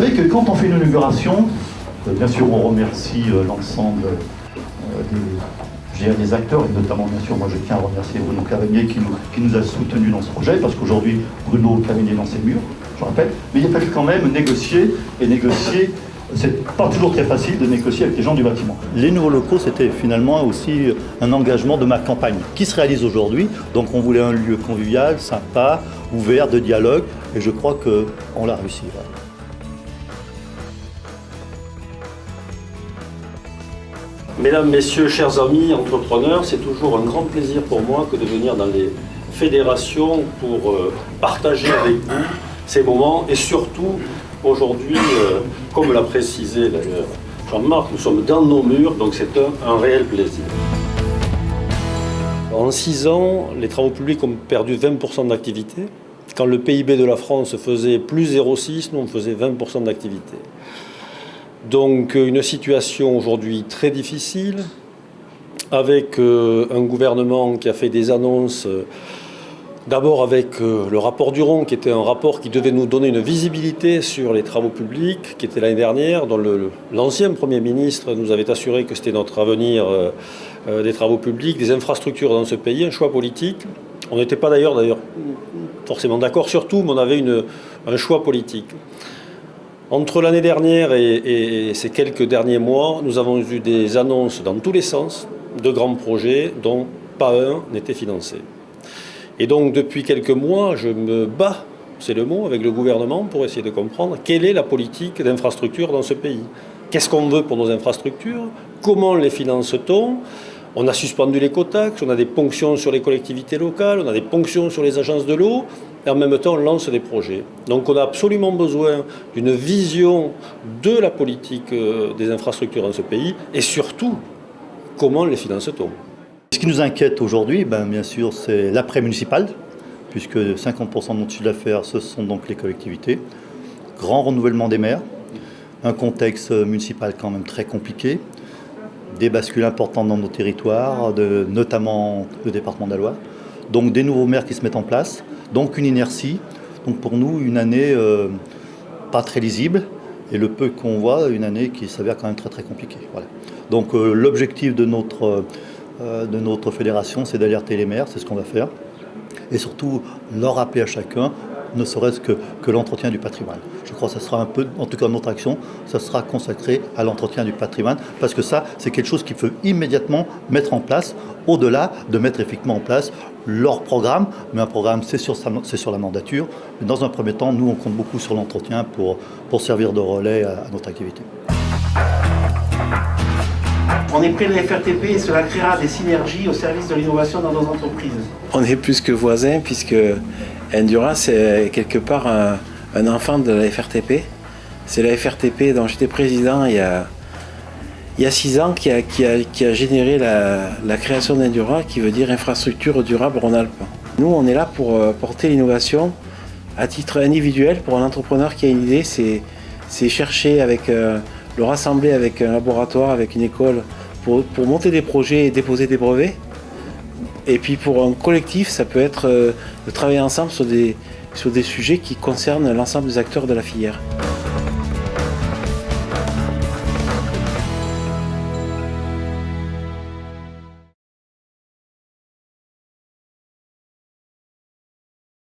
savez que quand on fait une inauguration, bien sûr on remercie l'ensemble des acteurs, et notamment bien sûr moi je tiens à remercier Bruno Cavagnier qui nous a soutenus dans ce projet, parce qu'aujourd'hui Bruno Cavagnier est dans ses murs, je rappelle, mais il a fallu quand même négocier, c'est pas toujours très facile de négocier avec les gens du bâtiment. Les nouveaux locaux, c'était finalement aussi un engagement de ma campagne qui se réalise aujourd'hui. Donc on voulait un lieu convivial, sympa, ouvert, de dialogue, et je crois qu'on l'a réussi. Voilà. Mesdames, Messieurs, chers amis entrepreneurs, c'est toujours un grand plaisir pour moi que de venir dans les fédérations pour partager avec vous ces moments et surtout aujourd'hui, comme l'a précisé d'ailleurs Jean-Marc, nous sommes dans nos murs, donc c'est un réel plaisir. En 6 ans, les travaux publics ont perdu 20% d'activité. Quand le PIB de la France faisait plus 0,6, nous on faisait 20% d'activité. Donc une situation aujourd'hui très difficile, avec un gouvernement qui a fait des annonces, d'abord avec le rapport Duron, qui était un rapport qui devait nous donner une visibilité sur les travaux publics, qui était l'année dernière, dont l'ancien Premier ministre nous avait assuré que c'était notre avenir des travaux publics, des infrastructures dans ce pays, un choix politique. On n'était pas d'ailleurs forcément d'accord sur tout, mais on avait un choix politique. Entre l'année dernière et ces quelques derniers mois, nous avons eu des annonces dans tous les sens de grands projets dont pas un n'était financé. Et donc depuis quelques mois, je me bats, c'est le mot, avec le gouvernement pour essayer de comprendre quelle est la politique d'infrastructure dans ce pays. Qu'est-ce qu'on veut pour nos infrastructures? Comment les finance-t-on? On a suspendu l'écotaxe, on a des ponctions sur les collectivités locales, on a des ponctions sur les agences de l'eau, et en même temps on lance des projets. Donc on a absolument besoin d'une vision de la politique des infrastructures dans ce pays, et surtout, comment les finance-t-on? Ce qui nous inquiète aujourd'hui, bien sûr, c'est l'après-municipal, puisque 50% de notre chiffre d'affaires, ce sont donc les collectivités. Grand renouvellement des maires, un contexte municipal quand même très compliqué, des bascules importantes dans nos territoires, notamment le département de la Loire. Donc des nouveaux maires qui se mettent en place, donc une inertie. Donc pour nous, une année pas très lisible, et le peu qu'on voit, une année qui s'avère quand même très très compliquée. Voilà. Donc l'objectif de notre fédération, c'est d'alerter les maires, c'est ce qu'on va faire, et surtout leur rappeler à chacun, ne serait-ce que l'entretien du patrimoine. Je crois que ça sera un peu, en tout cas notre action, ça sera consacré à l'entretien du patrimoine, parce que ça, c'est quelque chose qu'il faut immédiatement mettre en place, au-delà de mettre effectivement en place leur programme, mais un programme c'est sur la mandature. Mais dans un premier temps, nous on compte beaucoup sur l'entretien pour servir de relais à notre activité. On est près de la FRTP et cela créera des synergies au service de l'innovation dans nos entreprises. On est plus que voisins puisque Endura c'est quelque part un enfant de la FRTP. C'est la FRTP dont j'étais président il y a 6 ans qui a généré la création d'Endura, qui veut dire infrastructure durable Rhône-Alpes. Nous on est là pour porter l'innovation à titre individuel. Pour un entrepreneur qui a une idée, c'est chercher avec le rassembler avec un laboratoire, avec une école, pour monter des projets et déposer des brevets. Et puis pour un collectif, ça peut être de travailler ensemble sur des sujets qui concernent l'ensemble des acteurs de la filière.